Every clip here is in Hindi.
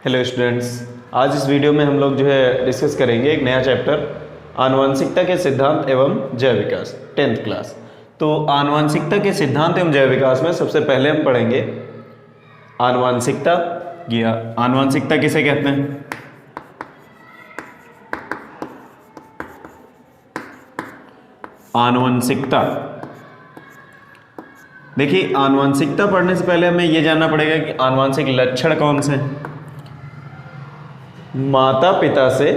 हेलो स्टूडेंट्स, आज इस वीडियो में हम लोग डिस्कस करेंगे एक नया चैप्टर आनुवंशिकता के सिद्धांत एवं जैव विकास 10th क्लास। तो आनुवंशिकता के सिद्धांत एवं जैव विकास में सबसे पहले हम पढ़ेंगे आनुवंशिकता। या आनुवंशिकता किसे कहते हैं? आनुवंशिकता, देखिए आनुवंशिकता पढ़ने से पहले हमें यह जानना पड़ेगा कि आनुवंशिक लक्षण कौन से हैं। माता पिता से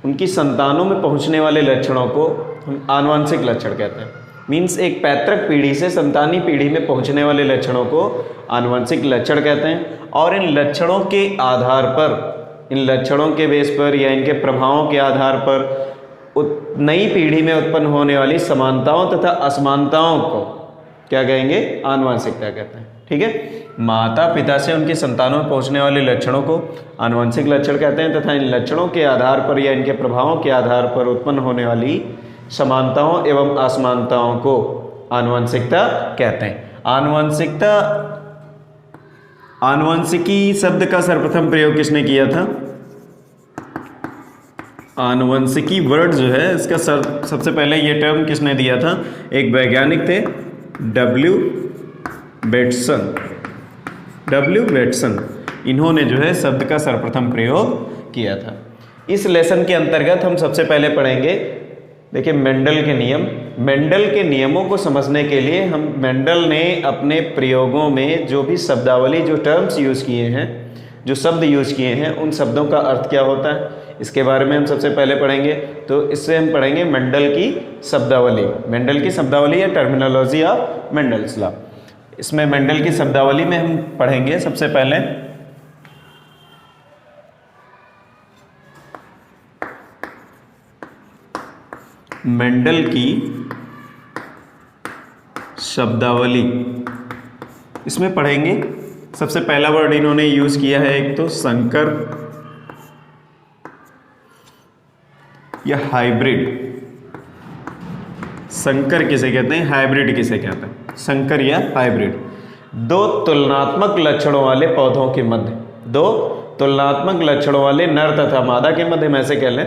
उनकी संतानों में पहुंचने वाले लक्षणों को हम आनुवंशिक लक्षण कहते हैं। मीन्स एक पैतृक पीढ़ी से संतानी पीढ़ी में पहुंचने वाले लक्षणों को आनुवंशिक लक्षण कहते हैं। और इन लक्षणों के आधार पर, इन लक्षणों के बेस पर या इनके प्रभावों के आधार पर नई पीढ़ी में उत्पन्न होने वाली समानताओं तथा असमानताओं को क्या कहेंगे? आनुवंशिकता कहते हैं। ठीक है, माता पिता से उनकी संतानों में पहुंचने वाले लक्षणों को आनुवंशिक लक्षण कहते हैं तथा इन लक्षणों के आधार पर या इनके प्रभावों के आधार पर उत्पन्न होने वाली समानताओं एवं असमानताओं को आनुवंशिकता कहते हैं। आनुवंशिकी शब्द का सर्वप्रथम प्रयोग किसने किया था? आनुवंशिकी वर्ड जो है इसका सबसे पहले ये टर्म किसने दिया था? एक वैज्ञानिक थे, डब्ल्यू बेटसन। इन्होंने जो है शब्द का सर्वप्रथम प्रयोग किया था। इस लेसन के अंतर्गत हम सबसे पहले पढ़ेंगे, देखिए मेंडल के नियम। मेंडल के नियमों को समझने के लिए मेंडल ने अपने प्रयोगों में जो भी शब्दावली, जो टर्म्स यूज़ किए हैं, जो शब्द यूज़ किए हैं, उन शब्दों का अर्थ क्या होता है, इसके बारे में हम सबसे पहले पढ़ेंगे। तो इससे हम पढ़ेंगे मेंडल की शब्दावली। मेंडल की शब्दावली या टर्मिनोलॉजी ऑफ मेंडल्स लॉ। इसमें मेंडल की शब्दावली में हम पढ़ेंगे सबसे पहले मेंडल की शब्दावली। इसमें पढ़ेंगे सबसे पहला वर्ड इन्होंने यूज किया है, एक तो संकर या हाइब्रिड। संकर किसे कहते हैं, हाइब्रिड किसे कहते हैं? संकर या हाइब्रिड दो तुलनात्मक लक्षणों वाले पौधों के मध्य, दो तुलनात्मक लक्षणों वाले नर तथा मादा के मध्य, में ऐसे कह लें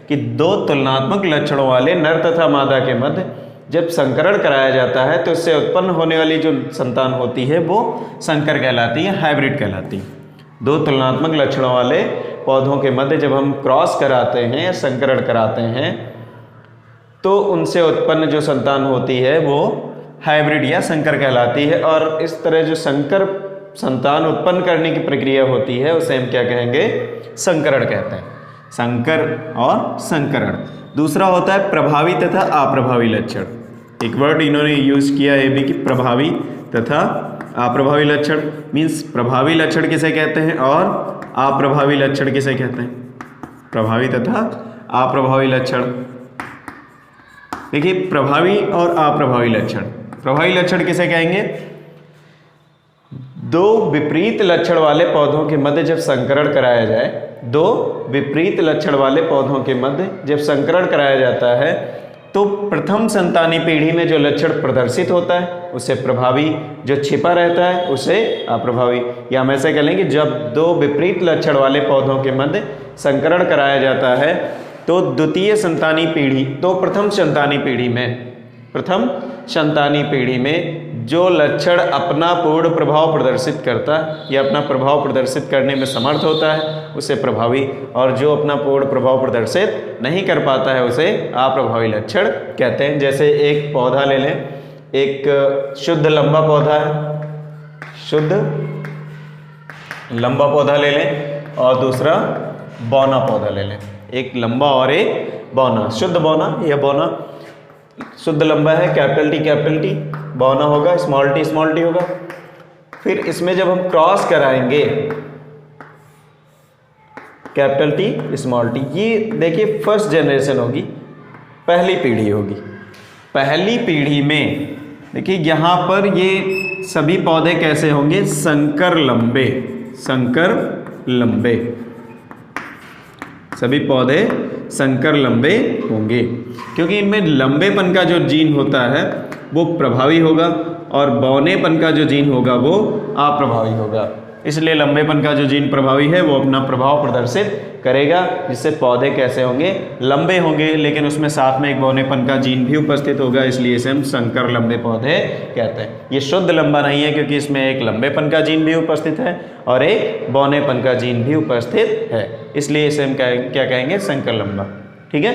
कि दो तुलनात्मक लक्षणों वाले नर तथा मादा के मध्य जब संकरण कराया जाता है तो इससे उत्पन्न होने वाली जो संतान होती है वो संकर कहलाती है, हाइब्रिड कहलाती है। दो तुलनात्मक लक्षणों वाले पौधों के मध्य जब हम क्रॉस कराते हैं या संकरण कराते हैं तो उनसे उत्पन्न जो संतान होती है वो हाइब्रिड या संकर कहलाती है। और इस तरह जो संकर संतान उत्पन्न करने की प्रक्रिया होती है उसे हम क्या कहेंगे? संकरण कहते हैं। संकर और संकरण। दूसरा होता है प्रभावी तथा अप्रभावी लक्षण। एक वर्ड इन्होंने यूज किया है भी कि प्रभावी तथा अप्रभावी लक्षण। मीन्स प्रभावी लक्षण किसे कहते हैं और अप्रभावी लक्षण किसे कहते हैं? प्रभावी तथा अप्रभावी लक्षण। देखिए प्रभावी और अप्रभावी लक्षण। प्रभावी लक्षण किसे कहेंगे? दो विपरीत लक्षण वाले पौधों के मध्य जब संकरण कराया जाए, दो विपरीत लक्षण वाले पौधों के मध्य जब संकरण कराया जाता है तो प्रथम संतानी पीढ़ी में जो लक्षण प्रदर्शित होता है उसे प्रभावी, जो छिपा रहता है उसे अप्रभावी। या हम ऐसे कह लेंगे जब दो विपरीत लक्षण वाले पौधों के मध्य संकरण कराया जाता है तो द्वितीय संतानी पीढ़ी, तो प्रथम संतानी पीढ़ी में जो लक्षण अपना पूर्ण प्रभाव प्रदर्शित करता है या अपना प्रभाव प्रदर्शित करने में समर्थ होता है उसे प्रभावी, और जो अपना पूर्ण प्रभाव प्रदर्शित नहीं कर पाता है उसे अप्रभावी लक्षण कहते हैं। जैसे एक पौधा ले लें, एक शुद्ध लंबा पौधा है, शुद्ध लंबा पौधा ले लें और दूसरा बौना पौधा ले लें। एक लंबा और एक बौना। शुद्ध बौना या बौना, शुद्ध लंबा है कैपिटल टी, बौना होगा स्मॉल टी होगा। फिर इसमें जब हम क्रॉस कराएंगे कैपिटल टी स्मॉल टी, ये देखिए फर्स्ट जनरेशन होगी, पहली पीढ़ी होगी। पहली पीढ़ी में देखिए यहाँ पर ये सभी पौधे कैसे होंगे? संकर लंबे, सभी पौधे संकर लंबे होंगे क्योंकि इनमें लंबेपन का जो जीन होता है वो प्रभावी होगा और बौनेपन का जो जीन होगा वो अप्रभावी होगा। इसलिए लंबेपन का जो जीन प्रभावी है वो अपना प्रभाव प्रदर्शित करेगा, जिससे पौधे कैसे होंगे, लंबे होंगे, लेकिन उसमें साथ में एक बौनेपन का जीन भी उपस्थित होगा, इसलिए इसे हम संकर लंबे पौधे कहते हैं। ये शुद्ध लंबा नहीं है क्योंकि इसमें एक लंबेपन का जीन भी उपस्थित है और एक बौनेपन का जीन भी उपस्थित है, इसलिए इसे हम क्या कहेंगे, संकर लंबा। ठीक है,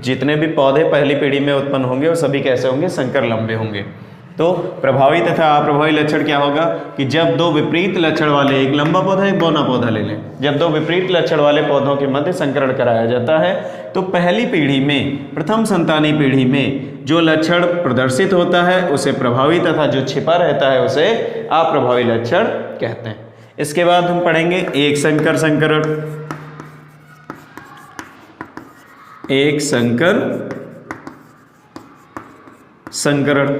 जितने भी पौधे पहली पीढ़ी में उत्पन्न होंगे वो सभी कैसे होंगे, संकर लंबे होंगे। तो प्रभावी तथा अप्रभावी लक्षण क्या होगा कि जब दो विपरीत लक्षण वाले, एक लंबा पौधा एक बौना पौधा ले लें, जब दो विपरीत लक्षण वाले पौधों के मध्य संकरण कराया जाता है तो पहली पीढ़ी में, प्रथम संतानी पीढ़ी में जो लक्षण प्रदर्शित होता है उसे प्रभावी तथा जो छिपा रहता है उसे अप्रभावी लक्षण कहते हैं। इसके बाद हम पढ़ेंगे एक संकर संकरण, एक संकर संकरण,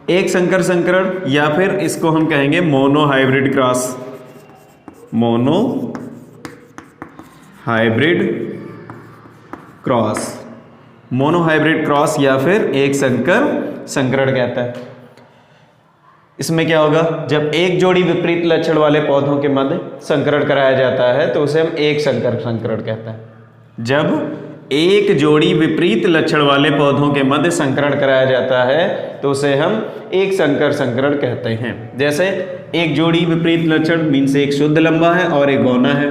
एक संकर संकरण, या फिर इसको हम कहेंगे mono hybrid cross, mono hybrid cross, mono hybrid cross या फिर एक संकर संकरण कहता है। इसमें क्या होगा, जब एक जोड़ी विपरीत लक्षण वाले पौधों के मध्य संकरण कराया जाता है तो उसे हम एक संकर संकरण कहते हैं। जब एक जोड़ी विपरीत लक्षण वाले पौधों के मध्य संकरण कराया जाता है तो उसे हम एक संकर संकरण कहते हैं। जैसे एक जोड़ी विपरीत लक्षण मीन्स एक शुद्ध लंबा है और एक बौना है,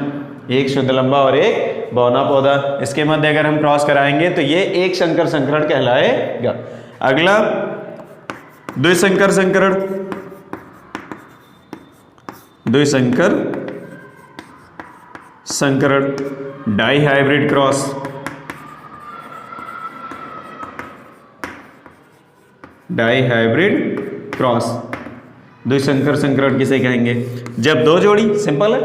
एक शुद्ध लंबा और एक बौना पौधा, इसके मध्य अगर हम क्रॉस कराएंगे तो ये एक संकर संकरण कहलाएगा। अगला द्विसंकर संकरण, द्विसंकर संकरण, dihybrid cross, dihybrid cross, द्विसंकर संकरण किसे कहेंगे, जब दो जोड़ी, सिंपल है,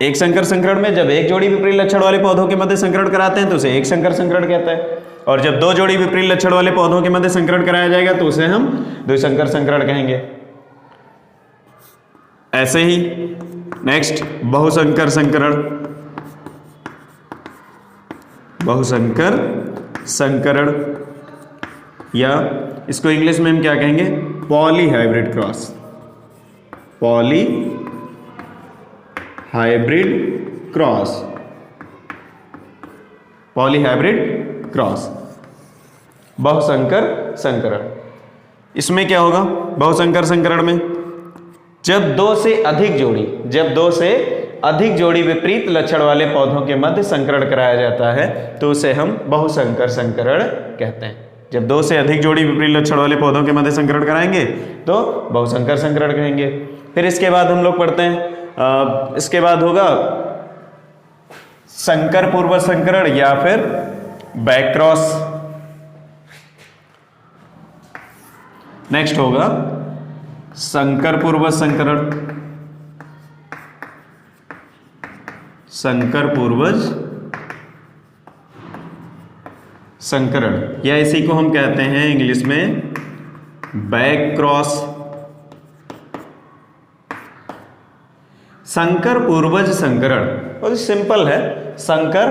एक संकर संकरण में जब एक जोड़ी विपरीत लक्षण वाले पौधों के मध्य संकरण कराते हैं तो उसे एक संकर संकरण कहता है, और जब दो जोड़ी विपरीत लक्षण वाले पौधों के मध्य संकरण कराया जाएगा तो उसे हम द्विसंकर संकरण कहेंगे। ऐसे ही नेक्स्ट बहुसंकर संकरण, बहुसंकर संकरण, या इसको इंग्लिश में हम क्या कहेंगे, polyhybrid cross, polyhybrid cross, polyhybrid cross, बहुसंकर संकरण। इसमें क्या होगा, बहुसंकर संकरण में जब दो से अधिक जोड़ी, जब दो से अधिक जोड़ी विपरीत लक्षण वाले पौधों के मध्य संकरण कराया जाता है तो उसे हम बहुसंकर संकरण कहते हैं। जब दो से अधिक जोड़ी विपरीत लक्षण वाले पौधों के मध्य संकरण कराएंगे तो बहुसंकर संकरण कहेंगे। फिर इसके बाद हम लोग पढ़ते हैं, इसके बाद होगा संकर पूर्व संकरण या फिर बैक क्रॉस। नेक्स्ट होगा संकर पूर्व संकरण, संकर पूर्वज संकरण, या इसी को हम कहते हैं इंग्लिश में बैक क्रॉस। संकर पूर्वज संकरण बहुत सिंपल है, संकर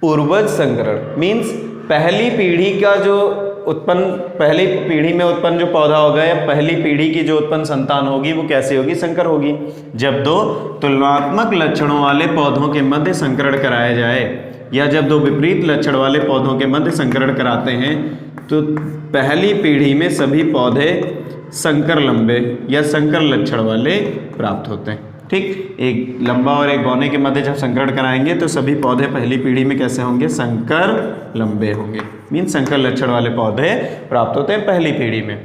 पूर्वज संकरण मीन्स पहली पीढ़ी का जो उत्पन्न, पहली पीढ़ी में उत्पन्न जो पौधा होगा या पहली पीढ़ी की जो उत्पन्न संतान होगी वो कैसी होगी, संकर होगी। जब दो तुलनात्मक लक्षणों वाले पौधों के मध्य संकरण कराया जाए या जब दो विपरीत लक्षण वाले पौधों के मध्य संकरण कराते हैं तो पहली पीढ़ी में सभी पौधे संकर लंबे या संकर लक्षण वाले प्राप्त होते हैं। ठीक, एक लंबा और एक बौने के मध्य जब संकरण कराएंगे तो सभी पौधे पहली पीढ़ी में कैसे होंगे, संकर लंबे होंगे, मीन्स संकर लक्षण वाले पौधे प्राप्त होते हैं पहली पीढ़ी में।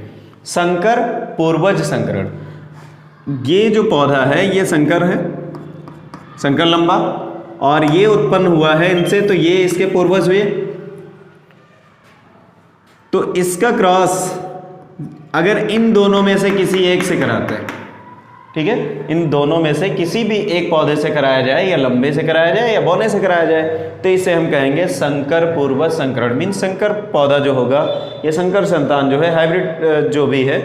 संकर पूर्वज संकरण, ये जो पौधा है ये संकर है, संकर लंबा, और ये उत्पन्न हुआ है इनसे तो ये इसके पूर्वज हुए, तो इसका क्रॉस अगर इन दोनों में से किसी एक से कराते हैं, ठीक है, इन दोनों में से किसी भी एक पौधे से कराया जाए या लंबे से कराया जाए या बौने से कराया जाए तो इसे हम कहेंगे संकर पूर्वज संकरण। मीन्स संकर पौधा जो होगा या संकर संतान जो है, हाइब्रिड जो भी है,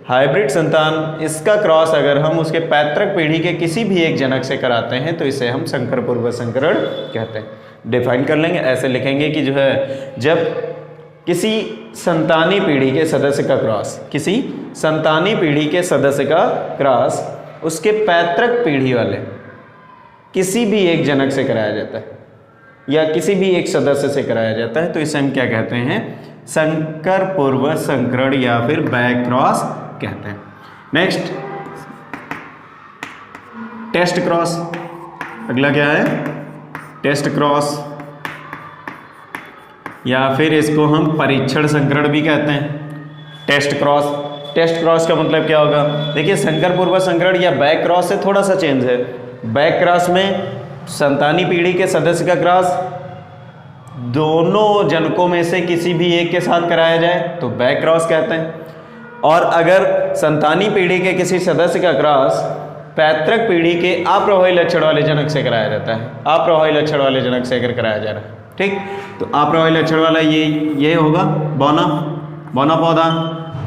हाइब्रिड संतान, इसका क्रॉस अगर हम उसके पैतृक पीढ़ी के किसी भी एक जनक से कराते हैं तो इसे हम संकर पूर्वज संकरण कहते हैं। डिफाइन कर लेंगे, ऐसे लिखेंगे कि जो है जब किसी संतानी पीढ़ी के सदस्य का क्रॉस, किसी संतानी पीढ़ी के सदस्य का क्रॉस उसके पैतृक पीढ़ी वाले किसी भी एक जनक से कराया जाता है या किसी भी एक सदस्य से कराया जाता है तो इसे हम क्या कहते हैं, संकर पूर्व संकरण या फिर बैक क्रॉस कहते हैं। नेक्स्ट टेस्ट क्रॉस, अगला क्या है, टेस्ट क्रॉस या फिर इसको हम परीक्षण संकरण भी कहते हैं। टेस्ट क्रॉस का मतलब क्या होगा, देखिए संकर पूर्व संकरण या बैक क्रॉस से थोड़ा सा चेंज है। बैक क्रॉस में संतानी पीढ़ी के सदस्य का क्रॉस दोनों जनकों में से किसी भी एक के साथ कराया जाए तो बैक क्रॉस कहते हैं, और अगर संतानी पीढ़ी के किसी सदस्य का क्रॉस पैतृक पीढ़ी के अप्रभावी लक्षण वाले जनक से कराया जाता है। अप्रभावी लक्षण वाले जनक से अगर कराया जा रहा है, ठीक, तो अप्रभावी लक्षण वाला ये होगा बौना पौधा।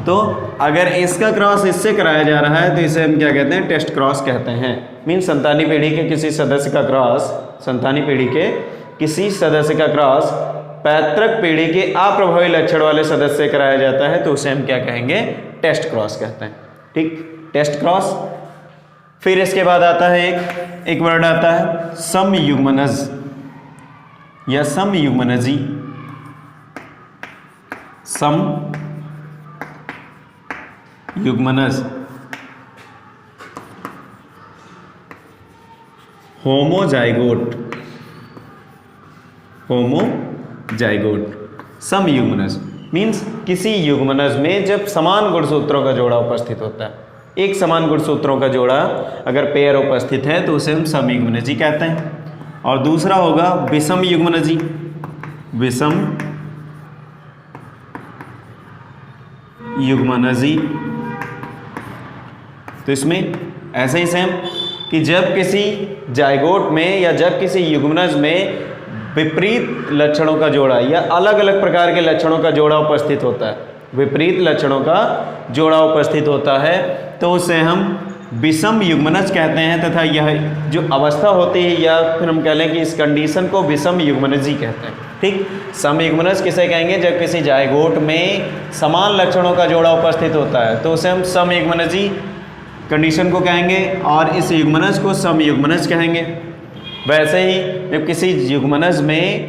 तो अगर इसका क्रॉस इससे कराया जा रहा है तो इसे हम क्या कहते हैं, टेस्ट क्रॉस कहते हैं। मीन संतानी पीढ़ी के किसी सदस्य का क्रॉस, संतानी पीढ़ी के किसी सदस्य का क्रॉस पैतृक पीढ़ी के अप्रभावी लक्षण वाले सदस्य से कराया जाता है तो उसे हम क्या कहेंगे, टेस्ट क्रॉस कहते हैं। ठीक, टेस्ट क्रॉस। फिर इसके बाद आता है एक वर्ड आता है समयुग्मनज या समयुग्मनजी। समयुग्मनज होमोजाइगोट समयुग्मनज मीन्स किसी युग्मनज में जब समान गुणसूत्रों का जोड़ा उपस्थित होता है, एक समान गुणसूत्रों का जोड़ा अगर पेयर उपस्थित है तो उसे हम समयुग्मनजी कहते हैं। और दूसरा होगा विषम युग्मनजी। विषम युग्मनजी, तो इसमें ऐसे ही सेम कि जब किसी जाइगोट में या जब किसी युग्मनज में विपरीत लक्षणों का जोड़ा या अलग अलग प्रकार के लक्षणों का जोड़ा उपस्थित होता है, विपरीत लक्षणों का जोड़ा उपस्थित होता है तो उसे हम विषम युग्मनज कहते हैं, तथा यह जो अवस्था होती है या फिर हम कह लें कि इस कंडीशन को विषम युग्मनजी कहते हैं। ठीक, समयुग्मनज किसे कहेंगे, जब किसी जाइगोट में समान लक्षणों का जोड़ा उपस्थित होता है तो उसे हम समयुग्मनजी कंडीशन को कहेंगे और इस युग्मनज को समयुग्मनज कहेंगे। वैसे ही जब किसी युग्मनज में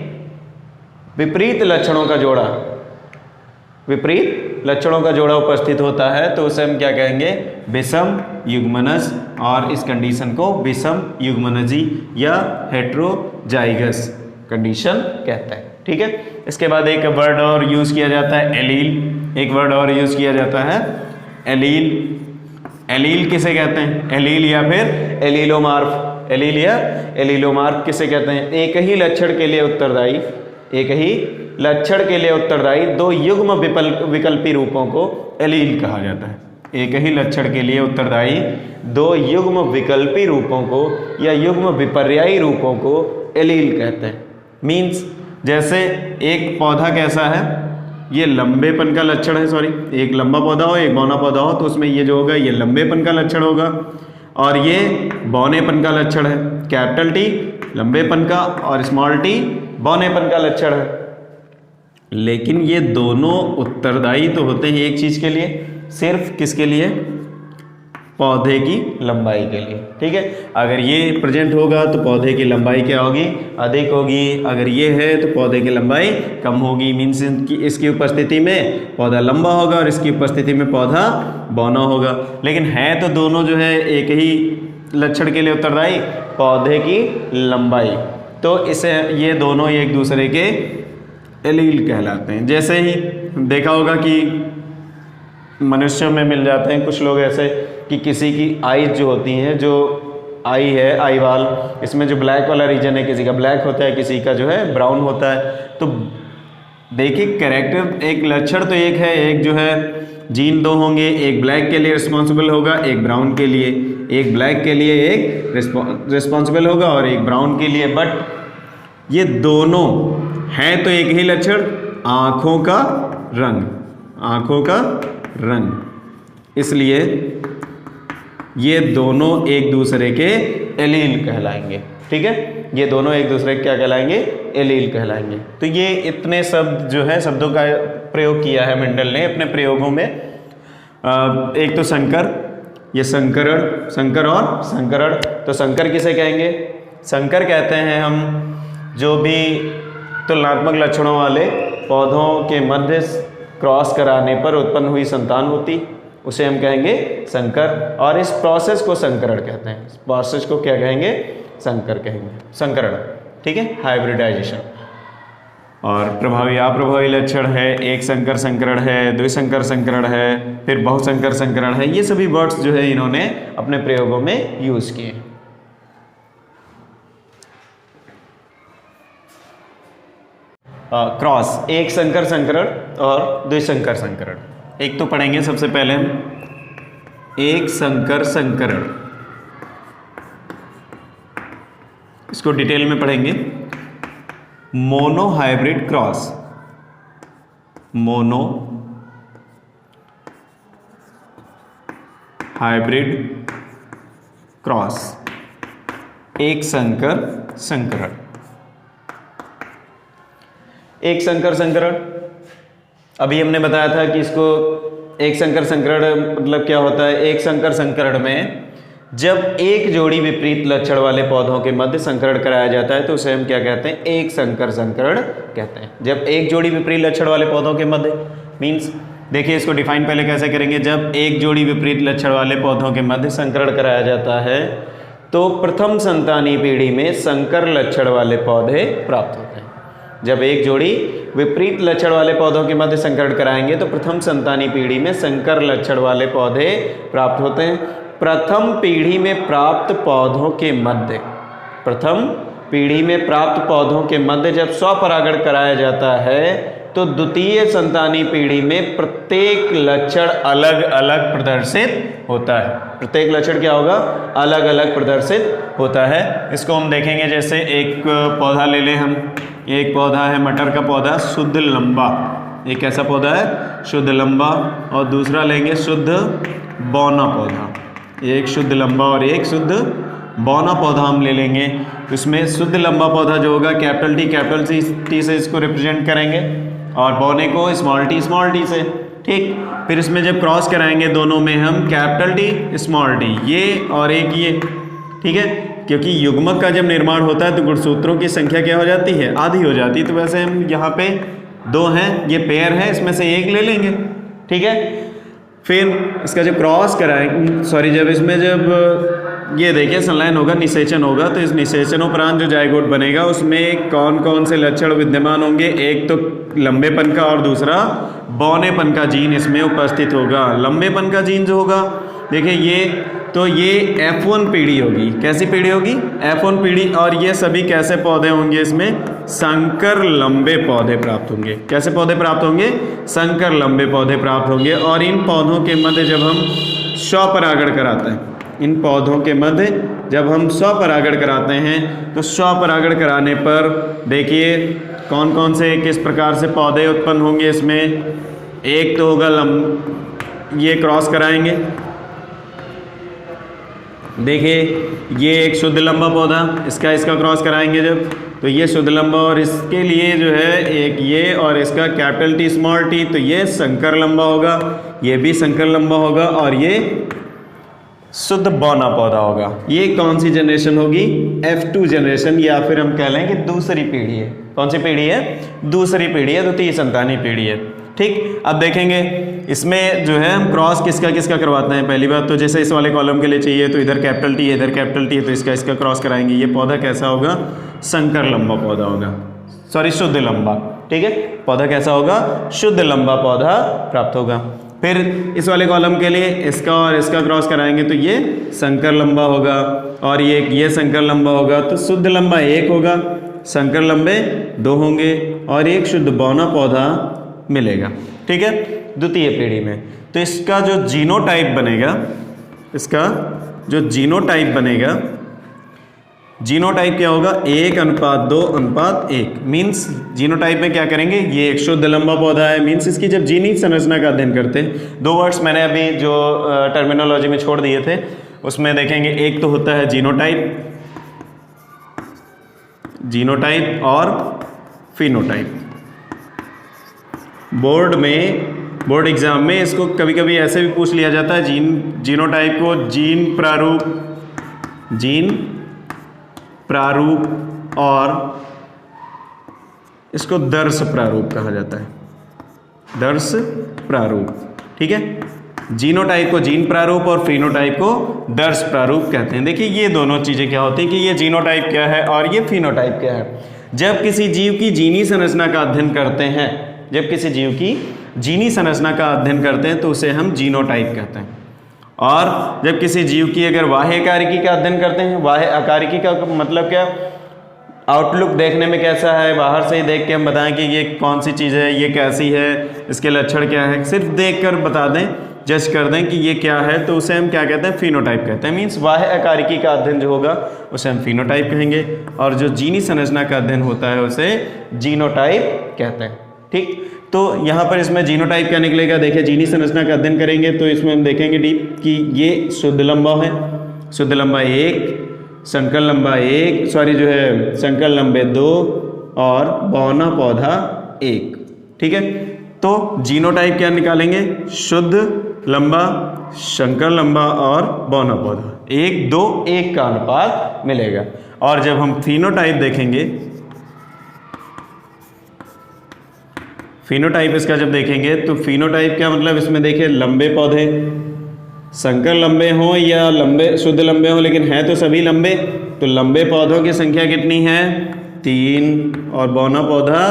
विपरीत लक्षणों का जोड़ा उपस्थित होता है तो उसे हम क्या कहेंगे, विषम युग्मनज, और इस कंडीशन को विषम युग्मनजी या हेट्रोजाइगस कंडीशन कहते हैं। ठीक है, इसके बाद एक वर्ड और यूज़ किया जाता है एलील। एक वर्ड और यूज़ किया जाता है एलील। एलील किसे कहते हैं, एलील या फिर एलीलोमार्फ। एलील या एलीलोमार्फ किसे कहते हैं, एक ही लक्षण के लिए उत्तरदायी दो युग्म विकल्पी रूपों को एलील कहा जाता है। एक ही लक्षण के लिए उत्तरदायी दो युग्म विकल्पी रूपों को या युग्म विपर्यायी रूपों को एलील कहते हैं। मीन्स जैसे एक पौधा कैसा है, ये लंबेपन का लक्षण है, एक लंबा पौधा हो एक बौना पौधा हो तो उसमें ये जो होगा ये लंबेपन का लक्षण होगा और ये बौनेपन का लक्षण है। कैपिटल टी लंबेपन का और स्मॉल टी बौनेपन का लक्षण है। लेकिन ये दोनों उत्तरदायी तो होते हैं एक चीज़ के लिए, सिर्फ किसके लिए, पौधे की लंबाई के लिए। ठीक है, अगर ये प्रेजेंट होगा तो पौधे की लंबाई क्या होगी, अधिक होगी। अगर ये है तो पौधे की लंबाई कम होगी। मीन्स इसकी उपस्थिति में पौधा लंबा होगा और इसकी उपस्थिति में पौधा बौना होगा। लेकिन है तो दोनों जो है एक ही लक्षण के लिए उत्तरदायी, पौधे की लंबाई, तो इसे ये दोनों एक दूसरे के एलील कहलाते हैं। जैसे ही देखा होगा कि मनुष्यों में मिल जाते हैं कुछ लोग ऐसे कि किसी की आईज जो होती हैं, जो आई है आई वाल, इसमें जो ब्लैक वाला रीजन है किसी का ब्लैक होता है, किसी का जो है ब्राउन होता है। तो देखिए कैरेक्टर एक लक्षण तो एक है, एक जो है जीन दो होंगे, एक ब्लैक के लिए रिस्पॉन्सिबल होगा एक ब्राउन के लिए, एक ब्लैक के लिए एक रिस्पॉन्सिबल होगा और एक ब्राउन के लिए। बट ये दोनों हैं तो एक ही लक्षण, आँखों का रंग, इसलिए ये दोनों एक दूसरे के एलील कहलाएंगे। ठीक है, ये दोनों एक दूसरे के क्या कहलाएंगे, एलील कहलाएंगे। तो ये इतने शब्द जो है शब्दों का प्रयोग किया है मेंडल ने अपने प्रयोगों में। एक तो संकर, ये संकरण, संकर और संकरण। तो संकर किसे कहेंगे? संकर कहते हैं हम जो भी तुलनात्मक लक्षणों वाले पौधों के मध्य क्रॉस कराने पर उत्पन्न हुई संतान होती, उसे हम कहेंगे संकर। और इस प्रोसेस को संकरण कहते हैं। इस प्रोसेस को क्या कहेंगे? संकर कहेंगे, संकरण। ठीक है, हाइब्रिडाइजेशन। और प्रभावी अप्रभावी लक्षण है, एक संकर संकरण है, द्विसंकर संकरण है, फिर बहुसंकर संकरण है। ये सभी वर्ड्स जो है इन्होंने अपने प्रयोगों में यूज किए। क्रॉस, एक संकर संकरण और द्विसंकर संकरण। एक तो पढ़ेंगे सबसे पहले हम एक संकर संकरण, इसको डिटेल में पढ़ेंगे। Mono hybrid cross, mono hybrid cross, एक संकर संकरण। एक संकर संकरण, अभी हमने बताया था कि इसको एक संकर संकरण मतलब क्या होता है। एक संकर संकरण में जब एक जोड़ी विपरीत लक्षण वाले पौधों के मध्य संकरण कराया जाता है तो उसे हम क्या कहते हैं? एक संकर संकरण कहते हैं। जब एक जोड़ी विपरीत लक्षण वाले पौधों के मध्य मीन्स, देखिए इसको डिफाइन पहले कैसे करेंगे। जब एक जोड़ी विपरीत लक्षण वाले पौधों के मध्य संकरण कराया जाता है तो प्रथम संतानी पीढ़ी में संकर लक्षण वाले पौधे प्राप्त होते हैं। जब एक जोड़ी विपरीत लक्षण वाले पौधों के मध्य संकरण कराएंगे तो प्रथम संतानी पीढ़ी में संकर लक्षण वाले पौधे प्राप्त होते हैं। प्रथम पीढ़ी में प्राप्त पौधों के मध्य, प्रथम पीढ़ी में प्राप्त पौधों के मध्य जब स्वपरागण कराया जाता है तो द्वितीय संतानी पीढ़ी में प्रत्येक लक्षण अलग अलग प्रदर्शित होता है। प्रत्येक लक्षण क्या होगा? अलग अलग प्रदर्शित होता है। इसको हम देखेंगे, जैसे एक पौधा ले लें हम। एक पौधा है मटर का पौधा, शुद्ध लंबा। एक कैसा पौधा है? शुद्ध लंबा। और दूसरा लेंगे शुद्ध बौना पौधा। एक शुद्ध लंबा और एक शुद्ध बौना पौधा हम ले लेंगे। इसमें शुद्ध लंबा पौधा जो होगा कैपिटल टी से इसको रिप्रेजेंट करेंगे और बौने को स्मॉल टी से। ठीक, फिर इसमें जब क्रॉस कराएंगे दोनों में हम कैपिटल टी स्मॉल टी, ये और एक ये। ठीक है, क्योंकि युग्मक का जब निर्माण होता है तो गुणसूत्रों की संख्या क्या हो जाती है? आधी हो जाती है। तो वैसे हम यहाँ पे दो हैं, ये पेयर है, इसमें से एक ले लेंगे। ठीक है, फिर इसका जब क्रॉस कराएंगे, जब इसमें जब ये देखिए संलयन होगा, निषेचन होगा, तो इस निषेचनोपरांत जो जायगोट बनेगा उसमें कौन कौन से लक्षण विद्यमान होंगे? एक तो लंबेपन का और दूसरा बौनेपन का जीन इसमें उपस्थित होगा। लंबेपन का जीन जो होगा, देखिए ये F1 पीढ़ी होगी। कैसी पीढ़ी होगी? F1 पीढ़ी। और ये सभी कैसे पौधे होंगे? इसमें संकर लंबे पौधे प्राप्त होंगे। कैसे पौधे प्राप्त होंगे? संकर लंबे पौधे प्राप्त होंगे। और इन पौधों के मध्य जब हम स्वपरागण कराते हैं, इन पौधों के मध्य जब हम स्वपरागण कराते हैं तो स्वपरागण कराने पर देखिए कौन कौन से किस प्रकार से पौधे उत्पन्न होंगे। इसमें एक तो होगा ये क्रॉस कराएंगे, देखिए ये एक शुद्ध लंबा पौधा, इसका क्रॉस कराएंगे जब, तो ये शुद्ध लंबा, और इसके लिए जो है एक ये और इसका कैपिटल टी स्मॉल टी, तो ये संकर लंबा होगा, ये भी संकर लंबा होगा, और ये शुद्ध बौना पौधा होगा। ये कौन सी जनरेशन होगी? F2 जनरेशन, या फिर हम कह लें कि दूसरी पीढ़ी है। कौन सी पीढ़ी है? दूसरी पीढ़ी है, द्वितीय संतानी पीढ़ी है। ठीक, अब देखेंगे इसमें जो है हम क्रॉस किसका किसका करवाते हैं। पहली बात तो जैसे इस वाले कॉलम के लिए चाहिए तो इधर कैपिटल टी, इधर कैपिटल टी, तो इसका क्रॉस कराएंगे। ये पौधा कैसा होगा? संकर लंबा पौधा होगा, सॉरी शुद्ध लंबा। ठीक है, पौधा कैसा होगा? शुद्ध लंबा पौधा प्राप्त होगा। फिर इस वाले कॉलम के लिए इसका और इसका क्रॉस कराएंगे तो ये संकर लंबा होगा, और ये संकर लंबा होगा, तो शुद्ध लंबा एक होगा, संकर लंबे दो होंगे, और एक शुद्ध बौना पौधा मिलेगा। ठीक है, द्वितीय पीढ़ी में। तो इसका जो जीनोटाइप बनेगा, इसका जो जीनोटाइप बनेगा, जीनोटाइप क्या होगा? 1:2:1। मीन्स जीनोटाइप में क्या करेंगे? ये एक शुद्ध लंबा पौधा है, मीन्स इसकी जब जीनी संरचना का अध्ययन करते हैं, दो वर्ड्स मैंने अभी जो टर्मिनोलॉजी में छोड़ दिए थे उसमें देखेंगे। एक तो होता है जीनोटाइप और फिनोटाइप। बोर्ड में बोर्ड एग्जाम में इसको कभी कभी ऐसे भी पूछ लिया जाता है, जीनोटाइप को जीन प्रारूप और इसको दर्श प्रारूप कहा जाता है, दर्श प्रारूप। ठीक है, जीनोटाइप को जीन प्रारूप और फिनोटाइप को दर्श प्रारूप कहते हैं। देखिए ये दोनों चीज़ें क्या होती हैं कि ये जीनोटाइप क्या है और ये फिनोटाइप क्या है। जब किसी जीव की जीनी संरचना का अध्ययन करते हैं, जब किसी जीव की जीनी संरचना का अध्ययन करते हैं तो उसे हम जीनोटाइप कहते हैं। और जब किसी जीव की अगर बाह्य आकारिकी का अध्ययन करते हैं, बाह्य आकारिकी का मतलब क्या, आउटलुक देखने में कैसा है, बाहर से ही देख के हम बताएं कि ये कौन सी चीज़ है, ये कैसी है, इसके लक्षण क्या है, सिर्फ देख कर बता दें, जज कर दें कि ये क्या है, तो उसे हम क्या कहते हैं, फिनोटाइप कहते हैं। मीन्स बाह्य आकारिकी का अध्ययन जो होगा उसे हम फिनोटाइप कहेंगे, और जो जीनी संरचना का अध्ययन होता है उसे जीनोटाइप कहते हैं। ठीक, तो यहाँ पर इसमें जीनोटाइप क्या निकलेगा, देखिए जीनी संरचना का अध्ययन करेंगे तो इसमें हम देखेंगे डीप कि ये शुद्ध लंबा है, शुद्ध लंबा 1, संकर लंबा 1, संकर लंबे 2 और बौना पौधा 1। ठीक है, तो जीनोटाइप क्या निकालेंगे, शुद्ध लंबा, संकर लंबा और बौना पौधा, 1, 2, 1 का अनुपात मिलेगा। और जब हम फिनोटाइप देखेंगे, फिनोटाइप इसका जब देखेंगे तो फिनोटाइप क्या मतलब, इसमें देखिए लंबे पौधे, संकर लंबे हों या लंबे शुद्ध लंबे हों, लेकिन हैं तो सभी लंबे, तो लंबे पौधों की संख्या कितनी है, 3 और बौना पौधा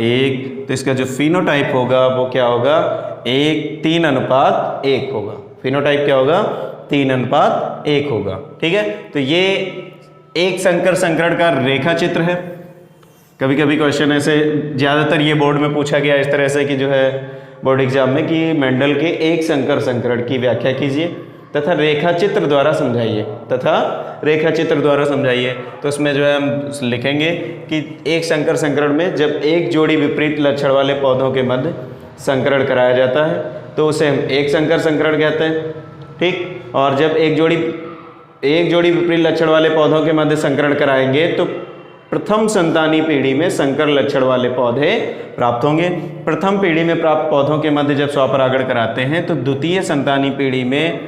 1। तो इसका जो फिनोटाइप होगा वो क्या होगा, 3:1 होगा। फिनोटाइप क्या होगा, 3:1 होगा। ठीक है, तो ये एक संकर संकरण का रेखा चित्र है। कभी कभी क्वेश्चन ऐसे, ज़्यादातर ये बोर्ड में पूछा गया इस तरह से कि जो है बोर्ड एग्जाम में कि मेंडल के एक संकर संकरण की व्याख्या कीजिए तथा रेखा चित्र द्वारा समझाइए, तो उसमें जो है हम लिखेंगे कि एक संकर संकरण में जब एक जोड़ी विपरीत लक्षण वाले पौधों के मध्य संकरण कराया जाता है तो उसे हम एक संकर संकरण कहते हैं। ठीक, और जब एक जोड़ी विपरीत लक्षण वाले पौधों के मध्य संकरण कराएंगे तो प्रथम संतानी पीढ़ी में संकर लक्षण वाले पौधे प्राप्त होंगे। प्रथम पीढ़ी में प्राप्त पौधों के मध्य जब स्वपरागण कराते हैं तो द्वितीय संतानी पीढ़ी में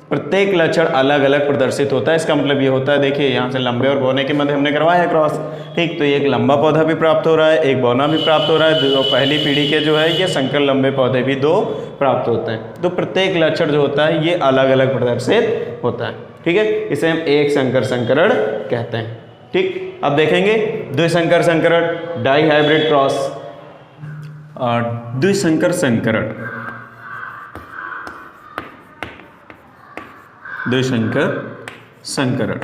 प्रत्येक लक्षण अलग अलग प्रदर्शित होता है। इसका मतलब ये होता है, देखिए यहाँ से लंबे और बौने के मध्य हमने करवाया है क्रॉस। ठीक, तो एक लंबा पौधा भी प्राप्त हो रहा है, एक बौना भी प्राप्त हो रहा है। तो पहली पीढ़ी के जो है ये संकर लंबे पौधे भी 2 प्राप्त होते हैं। तो प्रत्येक लक्षण जो होता है ये अलग अलग प्रदर्शित होता है। ठीक है, इसे हम एक संकर संकरण कहते हैं। ठीक, अब देखेंगे द्विसंकर संकरण, डाई हाइब्रिड क्रॉस। और द्विसंकर संकरण, द्विसंकर संकरण,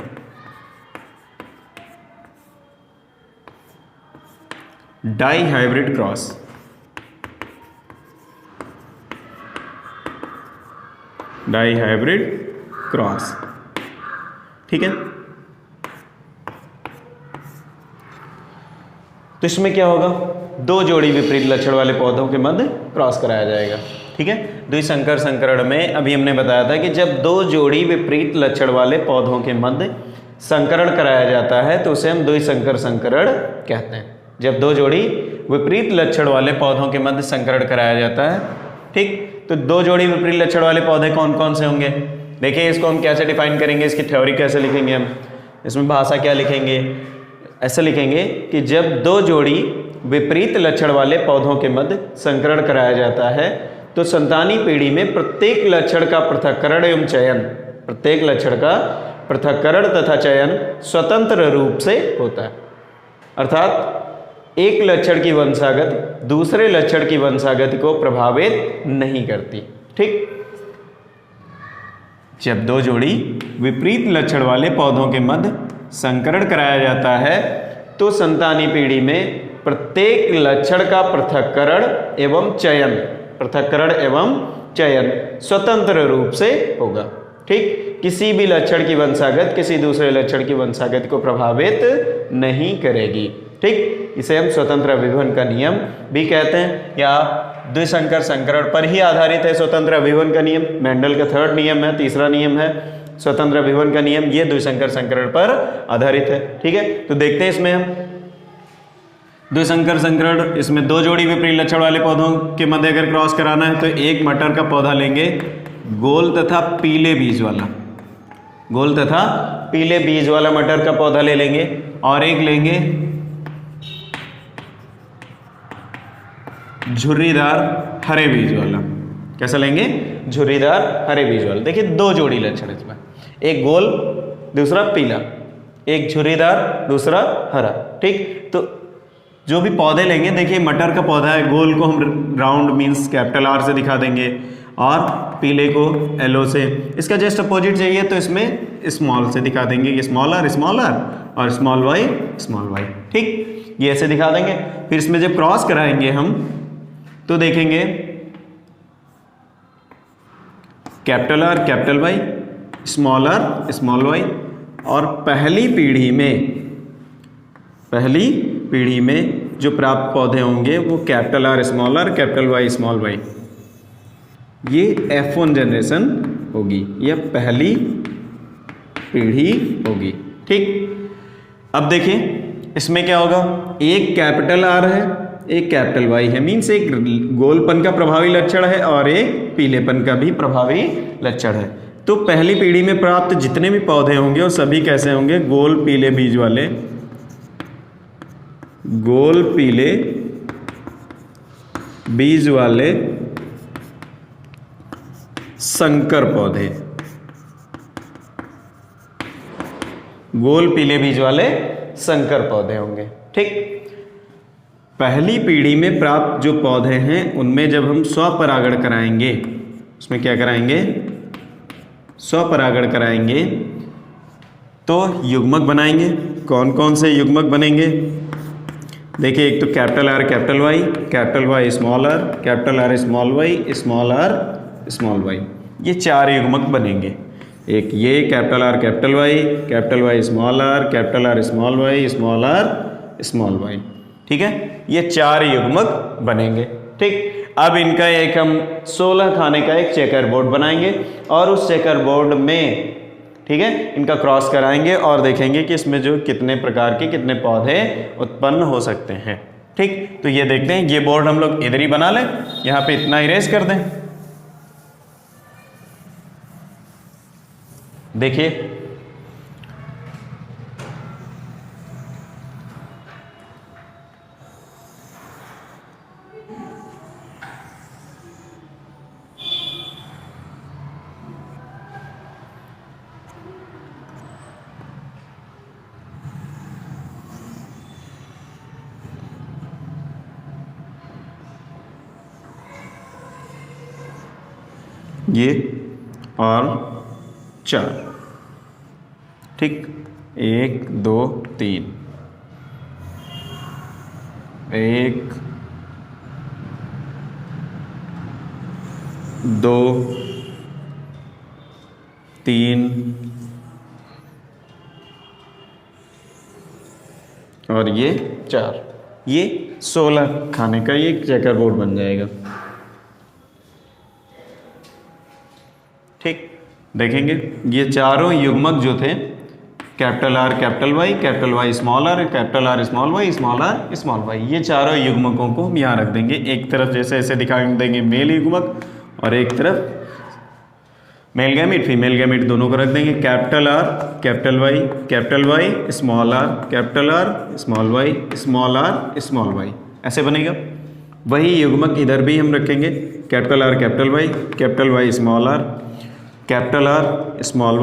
dihybrid cross, dihybrid cross. ठीक है, तो इसमें क्या होगा, 2 जोड़ी विपरीत लक्षण वाले पौधों के मध्य क्रॉस कराया जाएगा। ठीक है, द्विसंकर संकरण में अभी हमने बताया था कि जब 2 जोड़ी विपरीत लक्षण वाले पौधों के मध्य संकरण कराया जाता है तो उसे हम द्विसंकर संकरण कहते हैं। जब 2 जोड़ी विपरीत लक्षण वाले पौधों के मध्य संकरण कराया जाता है। ठीक, तो 2 जोड़ी विपरीत लक्षण वाले पौधे कौन कौन से होंगे, देखिए इसको हम कैसे डिफाइन करेंगे, इसकी थ्योरी कैसे लिखेंगे, हम इसमें भाषा क्या लिखेंगे, ऐसे लिखेंगे कि जब 2 जोड़ी विपरीत लक्षण वाले पौधों के मध्य संकरण कराया जाता है तो संतानी पीढ़ी में प्रत्येक लक्षण का पृथक्करण एवं चयन, प्रत्येक लक्षण का पृथक्करण तथा चयन स्वतंत्र रूप से होता है। अर्थात एक लक्षण की वंशागति दूसरे लक्षण की वंशागति को प्रभावित नहीं करती। ठीक, जब 2 जोड़ी विपरीत लक्षण वाले पौधों के मध्य संकरण कराया जाता है तो संतानी पीढ़ी में प्रत्येक लक्षण का पृथक्करण एवं चयन स्वतंत्र रूप से होगा। ठीक, किसी भी लक्षण की वंशागत किसी दूसरे लक्षण की वंशागत को प्रभावित नहीं करेगी। ठीक, इसे हम स्वतंत्र अभिवन का नियम भी कहते हैं, या द्विसंकर संकरण पर ही आधारित है स्वतंत्र अभिवन का नियम। मेंडल का 3rd नियम है, तीसरा नियम है स्वतंत्र अभिवन का नियम, ये द्विसंकर संकरण पर आधारित है। ठीक है, तो देखते हैं इसमें हम द्विसंकर संकरण, इसमें दो जोड़ी विपरीत लक्षण वाले पौधों के मध्य अगर क्रॉस कराना है तो एक मटर का पौधा लेंगे गोल तथा पीले बीज वाला, गोल तथा पीले बीज वाला मटर का पौधा ले लेंगे, और एक लेंगे झुर्रीदार हरे बीज वाला। कैसा लेंगे? झुर्रीदार हरे बीज वाला। देखिए दो जोड़ी लक्षण इसमें, एक गोल दूसरा पीला, एक झुर्रीदार दूसरा हरा। ठीक, तो जो भी पौधे लेंगे, देखिए मटर का पौधा है, गोल को हम राउंड मीन्स कैपिटल आर से दिखा देंगे और पीले को एलो से। इसका जस्ट अपोजिट चाहिए तो इसमें स्मॉल से दिखा देंगे, ये स्मॉल आर और स्मॉल वाई। ठीक, ये ऐसे दिखा देंगे। फिर इसमें जब क्रॉस कराएंगे हम तो देखेंगे capital R capital Y, small R small Y. और पहली पीढ़ी में जो प्राप्त पौधे होंगे वो capital R capital Y small Y, ये F1 जनरेशन होगी, यह पहली पीढ़ी होगी। ठीक, अब देखिए इसमें क्या होगा, एक कैपिटल आर है एक कैपिटल वाई है, मीन्स एक गोलपन का प्रभावी लक्षण है और एक पीलेपन का भी प्रभावी लक्षण है। तो पहली पीढ़ी में प्राप्त जितने भी पौधे होंगे वो सभी कैसे होंगे? गोल पीले बीज वाले, गोल पीले बीज वाले संकर पौधे, गोल पीले बीज वाले संकर पौधे होंगे। ठीक, पहली पीढ़ी में प्राप्त जो पौधे हैं उनमें जब हम स्वपरागण कराएंगे, उसमें क्या कराएंगे? स्वपरागण कराएंगे तो युग्मक बनाएंगे। कौन कौन से युग्मक बनेंगे? देखिए एक तो capital R capital Y small R, capital R small Y small Y, ये चार युग्मक बनेंगे। एक ये capital R capital Y small R, capital R small Y. ठीक है, ये चार युग्मक बनेंगे। ठीक, अब इनका एक हम 16 खाने का एक चेकर बोर्ड बनाएंगे और उस चेकर बोर्ड में, ठीक है, इनका क्रॉस कराएंगे और देखेंगे कि इसमें जो कितने प्रकार के कितने पौधे उत्पन्न हो सकते हैं। ठीक, तो ये देखते हैं, ये बोर्ड हम लोग इधर ही बना लें, यहाँ पे इतना इरेज कर दें। देखिए ये और 4, ठीक, 1 2 3, 1 2 3 और ये 4, ये 16 खाने का ये चेकर बोर्ड बन जाएगा। ठीक, देखेंगे ये चारों युग्मक जो थे, capital R capital Y small R, capital R small Y, ये चारों युग्मकों को हम यहाँ रख देंगे। एक तरफ जैसे ऐसे दिखा देंगे मेल युग्मक और एक तरफ मेल गैमीट फीमेल गैमीट, दोनों को रख देंगे। Capital R capital Y small R, capital R small Y, ऐसे बनेगा। वही युग्मक इधर भी हम रखेंगे, capital R capital Y small R, capital R small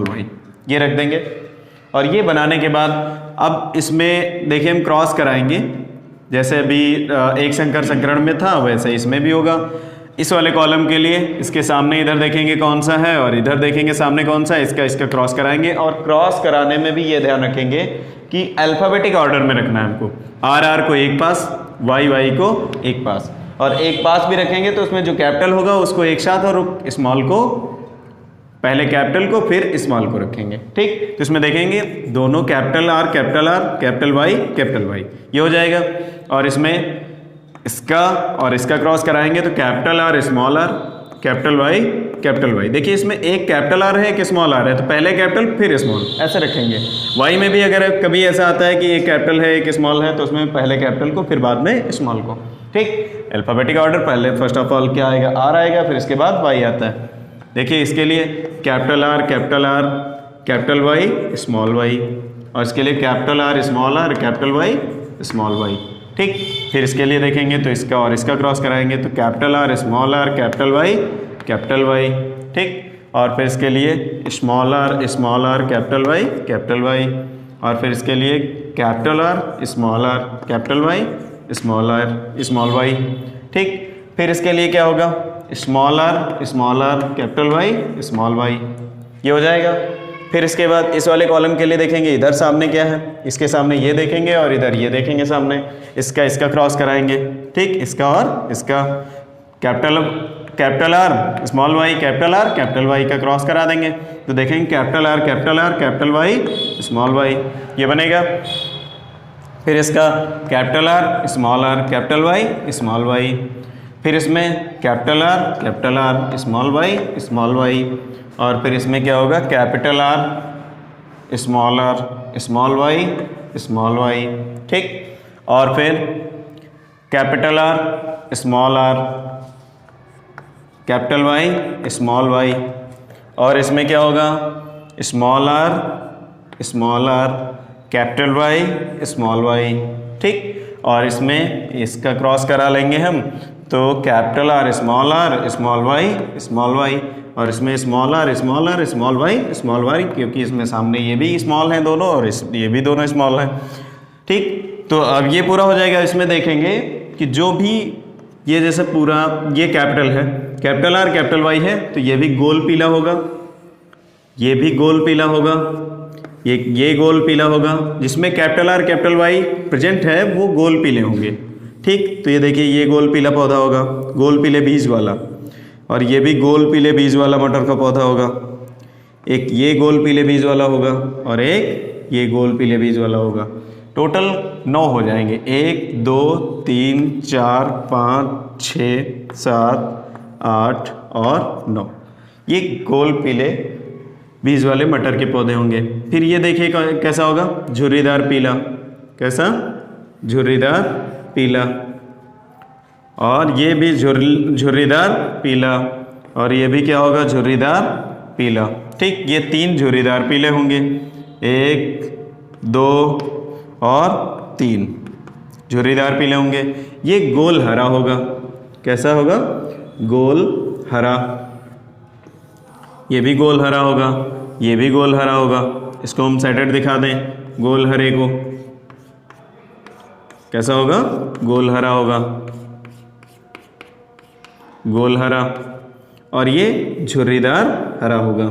Y, ये रख देंगे। और ये बनाने के बाद अब इसमें देखिए हम क्रॉस कराएंगे, जैसे अभी एक संकर संकरण में था वैसे इसमें भी होगा। इस वाले कॉलम के लिए इसके सामने इधर देखेंगे कौन सा है और इधर देखेंगे सामने कौन सा है, इसका क्रॉस कराएंगे। और क्रॉस कराने में भी ये ध्यान रखेंगे कि अल्फ़ाबेटिक ऑर्डर में रखना है हमको, आर को एक पास, वाई को एक पास, और एक पास भी रखेंगे तो उसमें जो कैपिटल होगा उसको एक साथ और स्मॉल को, पहले कैपिटल को फिर स्मॉल को रखेंगे। ठीक, तो इसमें देखेंगे दोनों कैपिटल आर कैपिटल वाई ये हो जाएगा। और इसमें इसका और इसका क्रॉस कराएंगे तो कैपिटल आर कैपिटल वाई। देखिए इसमें एक कैपिटल आर है, एक स्मॉल आर है, तो पहले कैपिटल फिर स्मॉल, ऐसे रखेंगे। वाई में भी अगर कभी ऐसा आता है कि एक कैपिटल है एक स्मॉल है, तो उसमें पहले कैपिटल को फिर बाद में स्मॉल को। ठीक, अल्फाबेटिक ऑर्डर, पहले फर्स्ट ऑफ ऑल क्या आएगा, आर आएगा, फिर इसके बाद वाई आता है। देखिए इसके लिए capital R capital Y small Y, और इसके लिए capital R capital Y small Y. ठीक, फिर इसके लिए देखेंगे तो इसका और इसका क्रॉस कराएंगे तो कैपिटल आर कैपिटल वाई। ठीक, और फिर इसके लिए स्मॉल आर कैपिटल वाई, और फिर इसके लिए capital R capital Y small Y. ठीक, फिर इसके लिए क्या होगा, small R capital Y small Y, ये हो जाएगा। फिर इसके बाद इस वाले कॉलम के लिए देखेंगे इधर सामने क्या है, इसके सामने ये देखेंगे और इधर ये देखेंगे सामने, इसका क्रॉस कराएंगे। ठीक, इसका और इसका कैपिटल आर कैपिटल वाई का क्रॉस करा देंगे तो देखेंगे capital R capital Y small Y, ये बनेगा। फिर इसका capital R capital Y small Y, फिर इसमें कैपिटल आर स्मॉल वाई, और फिर इसमें क्या होगा, कैपिटल आर स्मॉल वाई। ठीक, और फिर capital R capital Y small Y, और इसमें क्या होगा, small R capital Y small Y. ठीक, और इसमें इसका क्रॉस करा लेंगे हम तो कैपिटल आर स्मॉल वाई, और इसमें स्मॉल आर स्मॉल वाई, क्योंकि इसमें सामने ये भी स्मॉल हैं दोनों और ये भी दोनों स्मॉल हैं। ठीक, तो अब ये पूरा हो जाएगा। इसमें देखेंगे कि जो भी ये जैसे पूरा ये कैपिटल है, कैपिटल आर कैपिटल वाई है, तो ये भी गोल पीला होगा, ये भी गोल पीला होगा, ये गोल पीला होगा, जिसमें capital R capital Y present है वो गोल पीले होंगे। ठीक, तो ये देखिए ये गोल पीला पौधा होगा, गोल पीले बीज वाला, और ये भी गोल पीले बीज वाला मटर का पौधा होगा, एक ये गोल पीले बीज वाला होगा और एक ये गोल पीले बीज वाला होगा। टोटल 9 हो जाएंगे, 1 2 3 4 5 6 7 8 और 9, ये गोल पीले बीज वाले मटर के पौधे होंगे। फिर ये देखिए कैसा होगा, झुर्रीदार पीला, कैसा, झुर्रीदार पीला, और ये भी झुर्रीदार पीला, और ये भी क्या होगा, झुर्रीदार पीला। ठीक, ये 3 झुर्रीदार पीले होंगे, 1 2 और 3 झुर्रीदार पीले होंगे। ये गोल हरा होगा, कैसा होगा, गोल हरा, ये भी गोल हरा होगा, ये भी गोल हरा होगा। इसको हम सेटेड दिखा दें, गोल हरे को, कैसा होगा, गोल हरा होगा, गोल हरा, और ये झुर्रीदार हरा होगा।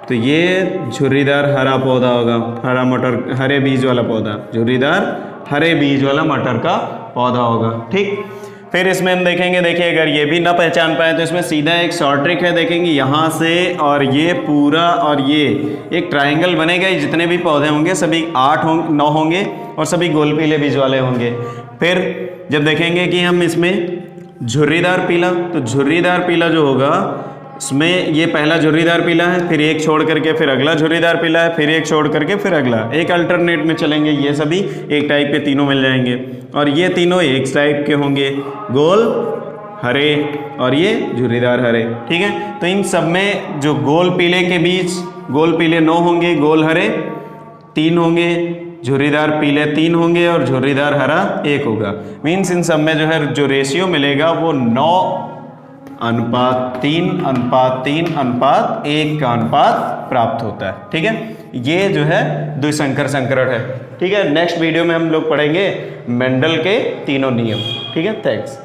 तो ये झुर्रीदार हरा पौधा होगा, हरा मटर, हरे बीज वाला पौधा, झुर्रीदार हरे बीज वाला मटर का पौधा होगा। ठीक, फिर इसमें हम देखेंगे, देखिए अगर ये भी ना पहचान पाए तो इसमें सीधा एक शॉर्ट ट्रिक है, देखेंगे यहाँ से और ये पूरा और ये एक ट्रायंगल बनेगा, जितने भी पौधे होंगे सभी 9 होंगे और सभी गोल पीले बीज वाले होंगे। फिर जब देखेंगे कि हम इसमें झुर्रीदार पीला, तो झुर्रीदार पीला जो होगा उसमें ये पहला झुर्रीदार पीला है, फिर एक छोड़ करके फिर अगला झुर्रीदार पीला है, फिर एक छोड़ करके फिर अगला, एक अल्टरनेट में चलेंगे, ये सभी एक टाइप के तीनों मिल जाएंगे, और ये तीनों एक टाइप के होंगे, गोल हरे और ये झुर्रीदार हरे। ठीक है, तो इन सब में जो गोल पीले के बीच, गोल पीले 9 होंगे, गोल हरे 3 होंगे, झुर्रीदार पीले 3 होंगे और झुर्रीदार हरा 1 होगा। मीन्स इन सब में जो है जो रेशियो मिलेगा वो 9:3:3:1 का अनुपात प्राप्त होता है। ठीक है, ये जो है द्विसंकर संकरण है। ठीक है, नेक्स्ट वीडियो में हम लोग पढ़ेंगे मेंडल के तीनों नियम। ठीक है, थैंक्स।